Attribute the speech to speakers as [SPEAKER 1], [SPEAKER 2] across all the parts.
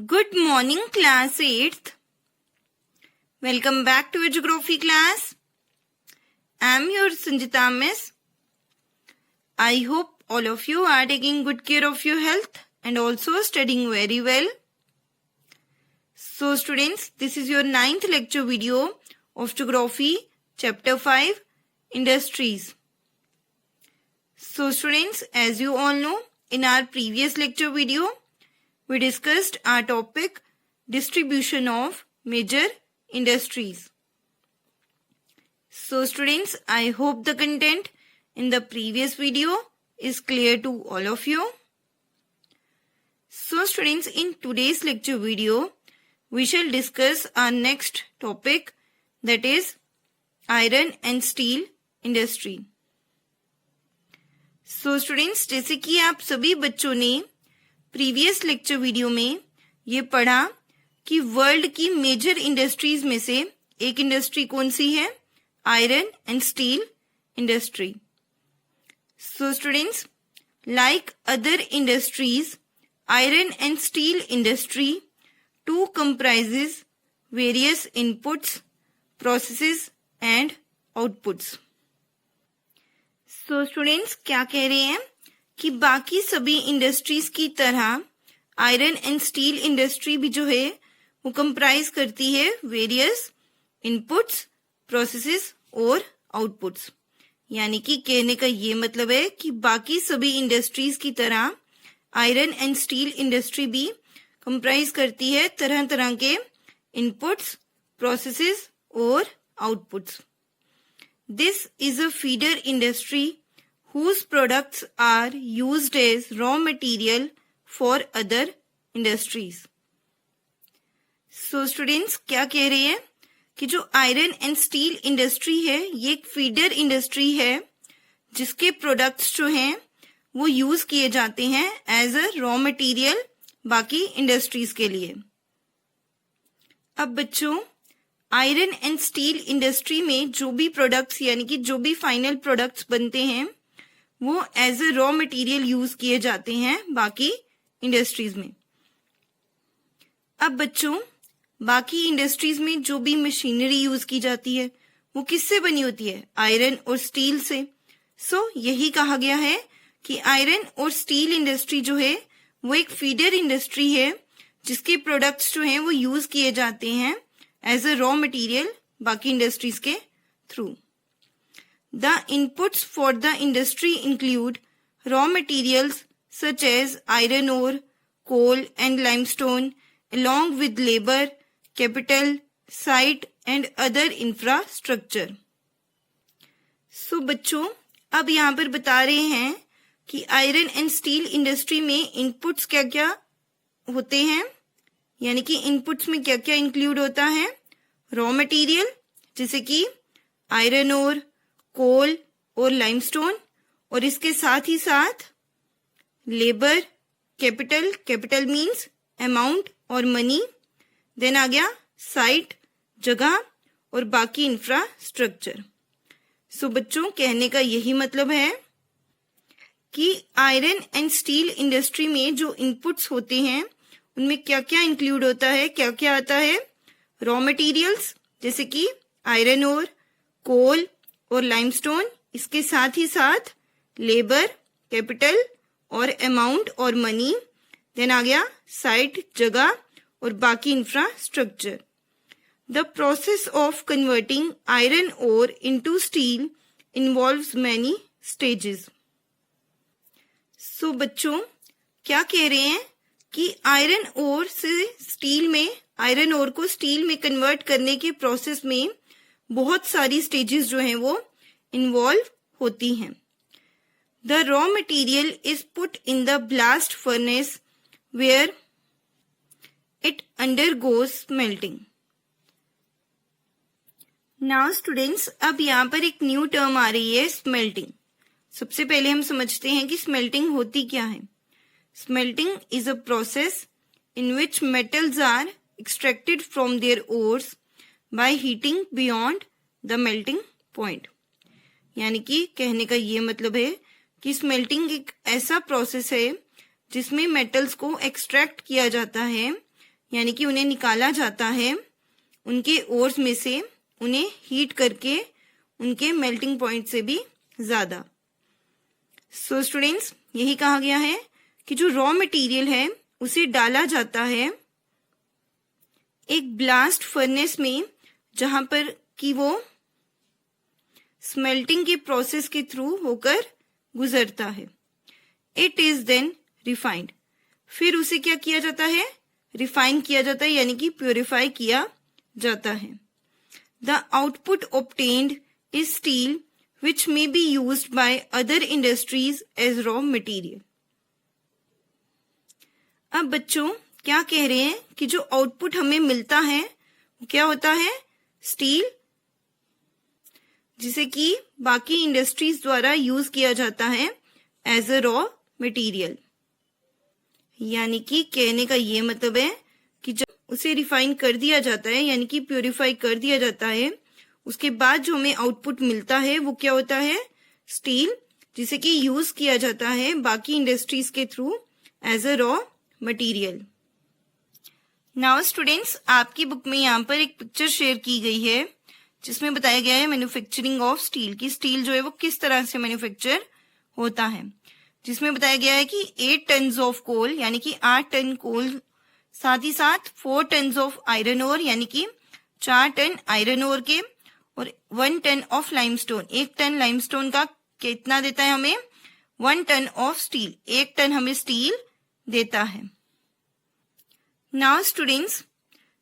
[SPEAKER 1] Good morning, class 8th. Welcome back to your geography class. I am your Sanjita Miss. I hope all of you are taking good care of your health and also studying very well. So students, this is your 9th lecture video of Geography Chapter 5 Industries. So students, as you all know, in our previous lecture video, we discussed our topic distribution of major industries. So students, I hope the content in the previous video is clear to all of you. So students, in today's lecture video, we shall discuss our next topic, that is iron and steel industry. So students, जैसे कि आप सभी बच्चों ने previous lecture video में ये पढ़ा कि वर्ल्ड की मेजर इंडस्ट्रीज में से एक इंडस्ट्री कौन सी है, iron and steel industry. So students, like other industries, iron and steel industry too comprises various inputs, processes and outputs. So students, क्या कह रहे हैं कि बाकी सभी इंडस्ट्रीज की तरह आयरन एंड स्टील इंडस्ट्री भी जो है वो कंप्राइज करती है वेरियस इनपुट्स, प्रोसेसेस और आउटपुट्स. यानी कि कहने का ये मतलब है कि बाकी सभी इंडस्ट्रीज की तरह आयरन एंड स्टील इंडस्ट्री भी कंप्राइज करती है तरह तरह के इनपुट्स, प्रोसेसेस और outputs. This is a feeder industry whose products are used as raw material for other industries. So students, क्या कह रहे हैं कि जो आयरन एंड स्टील इंडस्ट्री है ये एक फीडर इंडस्ट्री है जिसके प्रोडक्ट्स जो हैं वो यूज किए जाते हैं एज अ रॉ मटेरियल बाकी इंडस्ट्रीज के लिए. अब बच्चों, आयरन एंड स्टील इंडस्ट्री में जो भी प्रोडक्ट्स यानी कि जो भी फाइनल प्रोडक्ट्स बनते हैं वो as a raw material use किए जाते हैं बाकी इंडस्ट्रीज में. अब बच्चों, बाकी इंडस्ट्रीज में जो भी मशीनरी यूज की जाती है वो किससे बनी होती है, आयरन और स्टील से. सो यही कहा गया है कि आयरन और स्टील इंडस्ट्री जो है वो एक फीडर इंडस्ट्री है जिसके प्रोडक्ट्स जो हैं वो यूज किए जाते हैं एज अ रॉ मटेरियल बाकी इंडस्ट्रीज के through. The inputs for the industry include raw materials such as iron ore, coal and limestone, along with labor, capital, site and other infrastructure. So बच्चों, अब यहाँ पर बता रहे हैं कि आयरन एंड स्टील इंडस्ट्री में इनपुट्स क्या क्या होते हैं, यानी कि इनपुट्स में क्या क्या इंक्लूड होता है. रॉ मटेरियल जैसे कि आयरन ओर, कोल और लाइमस्टोन, और इसके साथ ही साथ labour, capital, capital means amount और मनी, देन आ गया साइट, जगह, और बाकी इंफ्रास्ट्रक्चर. सो बच्चों, कहने का यही मतलब है कि आयरन एंड स्टील इंडस्ट्री में जो इनपुट्स होते हैं उनमें क्या क्या इंक्लूड होता है, क्या क्या आता है. रॉ मटेरियल्स जैसे कि आयरन ओर, कोल और लाइमस्टोन, इसके साथ ही साथ लेबर, कैपिटल और अमाउंट और मनी, देन आ गया साइट, जगह, और बाकी infrastructure. The process of converting iron ore into steel involves many stages. So बच्चों, क्या कह रहे हैं कि आयरन ओर से स्टील में, आयरन ओर को स्टील में कन्वर्ट करने के प्रोसेस में बहुत सारी स्टेजेस जो हैं वो इन्वॉल्व होती हैं. The raw material is put in the blast furnace where it undergoes smelting. Now students, अब यहाँ पर एक न्यू टर्म आ रही है, स्मेल्टिंग. सबसे पहले हम समझते हैं कि स्मेल्टिंग होती क्या है. Smelting is a process in which metals are extracted from their ores by heating beyond the melting point. यानी कि कहने का ये मतलब है कि स्मेल्टिंग एक ऐसा प्रोसेस है जिसमें मेटल्स को एक्सट्रैक्ट किया जाता है यानी कि उन्हें निकाला जाता है उनके ओर्स में से, उन्हें हीट करके उनके मेल्टिंग पॉइंट से भी ज्यादा। सो स्टूडेंट्स, यही कहा गया है कि जो रॉ मटेरियल है उसे डाला जाता है एक ब्लास्ट फर्नेस में, जहां पर कि वो स्मेल्टिंग के प्रोसेस के थ्रू होकर गुजरता है। It is then refined. फिर उसे क्या किया जाता है? रिफाइन किया जाता है, यानी कि प्योरीफाई किया जाता है। The output obtained is steel which may be used by other industries as raw material। अब बच्चों क्या कह रहे हैं कि जो आउटपुट हमें मिलता है वो क्या होता है? स्टील, जिसे कि बाकी इंडस्ट्रीज द्वारा यूज किया जाता है एज अ रॉ मटेरियल। यानी कि कहने का ये मतलब है कि जब उसे रिफाइन कर दिया जाता है, यानी कि प्योरीफाई कर दिया जाता है, उसके बाद जो हमें आउटपुट मिलता है वो क्या होता है? स्टील, जिसे कि यूज किया जाता है बाकी इंडस्ट्रीज के through as a raw material. Now students, आपकी बुक में यहाँ पर एक पिक्चर शेयर की गई है जिसमें बताया गया है मैन्युफैक्चरिंग ऑफ स्टील की स्टील जो है वो किस तरह से मैन्युफैक्चर होता है, जिसमें बताया गया है कि 8 टन ऑफ कोल, यानी कि 8 टन कोल, साथ ही साथ 4 टन ऑफ आयरन ओर, यानी कि 4 टन आयरन ओर के, और 1 ton of limestone. 1 ton limestone का कितना देता है हमें? 1 टन ऑफ स्टील। 1 टन हमें स्टील देता है। Now students,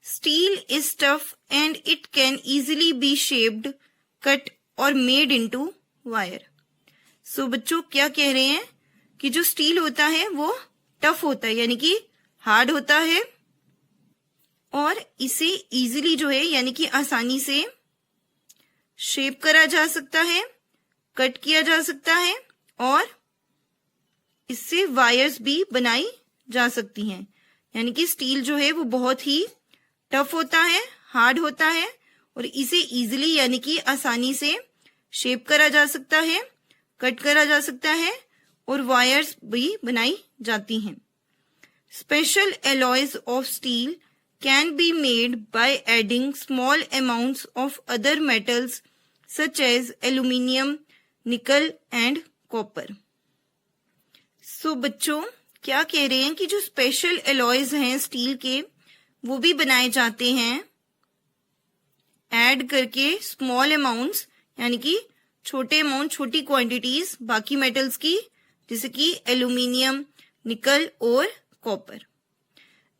[SPEAKER 1] steel is tough and it can easily be shaped, cut और मेड इनटू वायर। सो बच्चों क्या कह रहे हैं कि जो स्टील होता है वो टफ होता है, यानी कि हार्ड होता है, और इसे इजीली जो है यानी कि आसानी से शेप करा जा सकता है, कट किया जा सकता है, और इससे वायर्स भी बनाई जा सकती हैं। यानी कि स्टील जो है वो बहुत ही टफ होता है, हार्ड होता है, और इसे इजीली यानी कि आसानी से शेप करा जा सकता है, कट करा जा सकता है, और वायर्स भी बनाई जाती हैं। Special alloys of steel can be made by adding small amounts of other metals such as aluminium, nickel and copper। So बच्चों क्या कह रहे हैं कि जो स्पेशल एलॉयज हैं स्टील के वो भी बनाए जाते हैं ऐड करके स्मॉल अमाउंट्स, यानी कि छोटे अमाउंट, छोटी क्वांटिटीज बाकी मेटल्स की, जैसे कि एल्यूमिनियम, निकल और copper.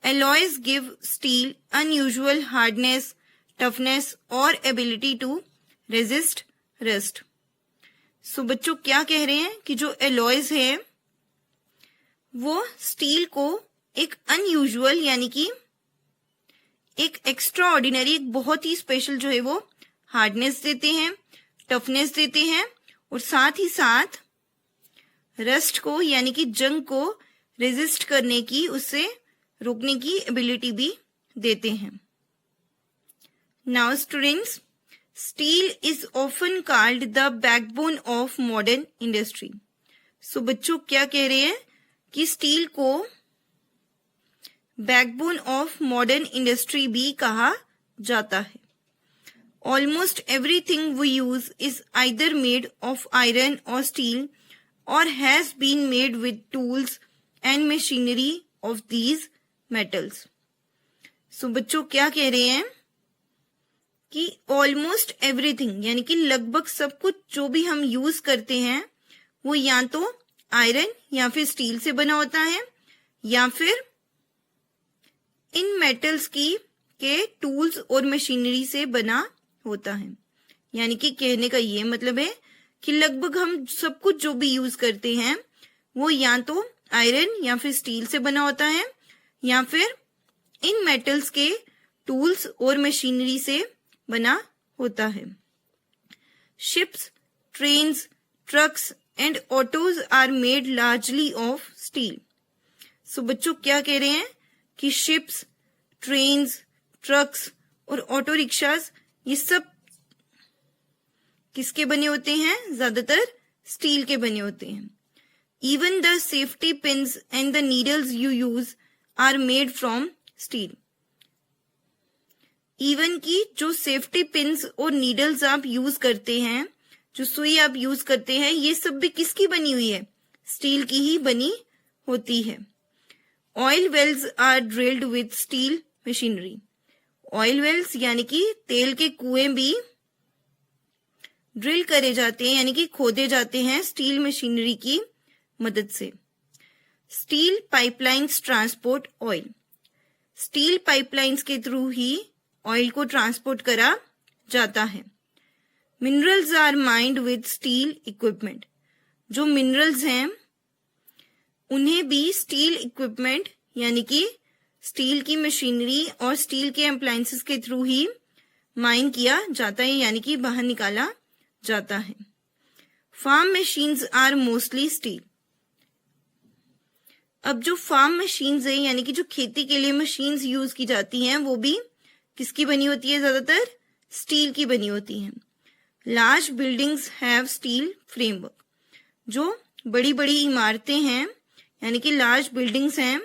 [SPEAKER 1] Alloys give steel unusual hardness, toughness और ability to resist rust। So बच्चों क्या कह रहे हैं कि जो alloys है वो स्टील को एक unusual यानी कि एक एक्स्ट्रा ऑर्डिनरी, एक बहुत ही स्पेशल जो है वो हार्डनेस देते हैं, टफनेस देते हैं, और साथ ही साथ रस्ट को यानी कि जंग को रेजिस्ट करने की, उससे रोकने की एबिलिटी भी देते हैं। Now students, steel is often called the backbone of modern industry. So बच्चों क्या कह रहे हैं कि स्टील को बैकबोन ऑफ मॉडर्न इंडस्ट्री भी कहा जाता है। Almost everything we use is either made of iron or steel or has been made with tools and machinery of these metals. So बच्चों क्या कह रहे हैं कि ऑलमोस्ट एवरीथिंग यानी कि लगभग सब कुछ जो भी हम यूज करते हैं वो या तो आयरन या फिर स्टील से बना होता है, या फिर इन मेटल्स की के टूल्स और मशीनरी से बना होता है। यानी कि कहने का ये मतलब है कि लगभग हम सब कुछ जो भी यूज करते हैं वो या तो आयरन या फिर स्टील से बना होता है, या फिर इन मेटल्स के टूल्स और मशीनरी से बना होता है। Ships, trains, trucks and autos are made largely of steel. So बच्चों क्या कह रहे हैं कि शिप्स, ट्रेन्स, ट्रक्स और ऑटो रिक्शास ये सब किसके बने होते हैं? ज्यादातर स्टील के बने होते हैं। Even the safety pins and the needles you use are made from steel. Even की जो सेफ्टी पिन्स और नीडल्स आप यूज करते हैं, जो सुई आप यूज करते हैं, ये सब भी किसकी बनी हुई है? स्टील की ही बनी होती है। Oil wells are drilled with steel machinery. Oil wells यानी कि तेल के कुएं भी ड्रिल करे जाते हैं, यानी कि खोदे जाते हैं स्टील मशीनरी की मदद से। Steel pipelines transport oil. Steel pipelines के थ्रू ही ऑयल को ट्रांसपोर्ट करा जाता है। Minerals are mined with steel equipment. जो मिनरल्स हैं उन्हें भी स्टील इक्विपमेंट यानी कि स्टील की मशीनरी और स्टील के अप्लायंसेस के थ्रू ही माइन किया जाता है, यानी कि बाहर निकाला जाता है। Farm machines are mostly steel. अब जो फार्म मशीन्स है यानी कि जो खेती के लिए मशीन्स यूज की जाती हैं वो भी किसकी बनी होती है? ज्यादातर स्टील की बनी होती हैं। Large buildings have steel framework. जो बड़ी बड़ी इमारतें हैं यानी कि लार्ज बिल्डिंग्स हैं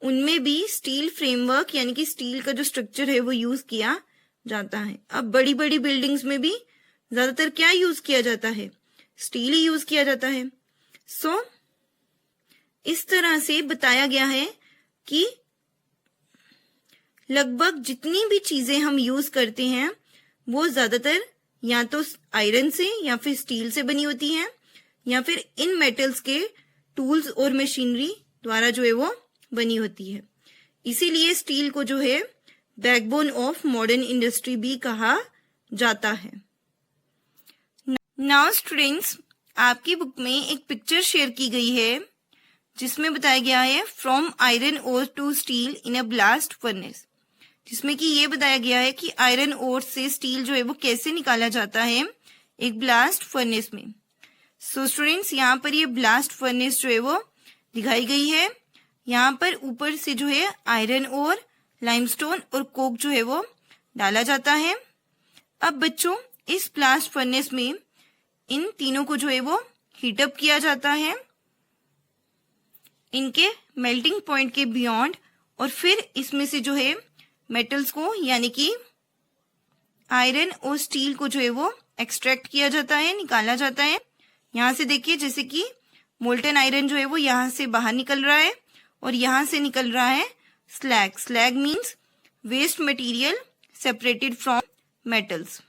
[SPEAKER 1] उनमें भी स्टील फ्रेमवर्क यानी कि स्टील का जो स्ट्रक्चर है वो यूज किया जाता है। अब बड़ी बड़ी बिल्डिंग्स में भी ज्यादातर क्या यूज किया जाता है? स्टील ही यूज किया जाता है। सो इस तरह से बताया गया है कि लगभग जितनी भी चीजें हम यूज करते हैं वो ज्यादातर या तो आयरन से या फिर स्टील से बनी होती हैं या फिर इन मेटल्स के टूल्स और मशीनरी द्वारा जो है वो बनी होती है। इसीलिए स्टील को जो है बैकबोन ऑफ मॉडर्न इंडस्ट्री भी कहा जाता है। नाउ स्टूडेंट्स, आपकी बुक में एक पिक्चर शेयर की गई है जिसमें बताया गया है from iron ore to steel in a blast furnace, जिसमें कि ये बताया गया है कि आयरन ओर से स्टील जो है वो कैसे निकाला जाता है एक ब्लास्ट फर्नेस में। सो स्टूडेंट्स, यहाँ पर ये ब्लास्ट फर्नेस जो है वो दिखाई गई है। यहाँ पर ऊपर से जो है आयरन और लाइमस्टोन और कोक जो है वो डाला जाता है। अब बच्चों, इस ब्लास्ट फर्नेस में इन तीनों को जो है वो हीटअप किया जाता है इनके मेल्टिंग पॉइंट के बियॉन्ड, और फिर इसमें से जो है मेटल्स को यानी कि आयरन और स्टील को जो है वो एक्सट्रैक्ट किया जाता है, निकाला जाता है। यहाँ से देखिए जैसे कि मोल्टन आयरन जो है वो यहाँ से बाहर निकल रहा है और यहाँ से निकल रहा है slag. Slag means waste material separated from metals.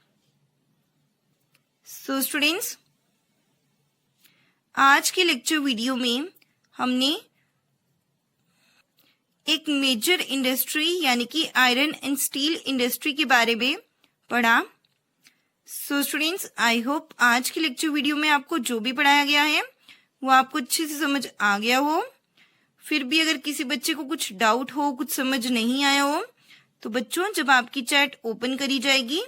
[SPEAKER 1] So students, आज के लेक्चर वीडियो में हमने एक मेजर इंडस्ट्री यानी कि आयरन एंड स्टील इंडस्ट्री के बारे में पढ़ा। सो स्टूडेंट्स, आई होप आज के लेक्चर वीडियो में आपको जो भी पढ़ाया गया है वो आपको अच्छे से समझ आ गया हो। फिर भी अगर किसी बच्चे को कुछ डाउट हो, कुछ समझ नहीं आया हो, तो बच्चों जब आपकी चैट ओपन करी जाएगी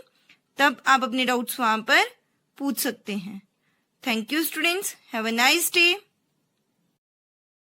[SPEAKER 1] तब आप अपने डाउट्स वहां पर पूछ सकते हैं। Thank you students, have a nice day.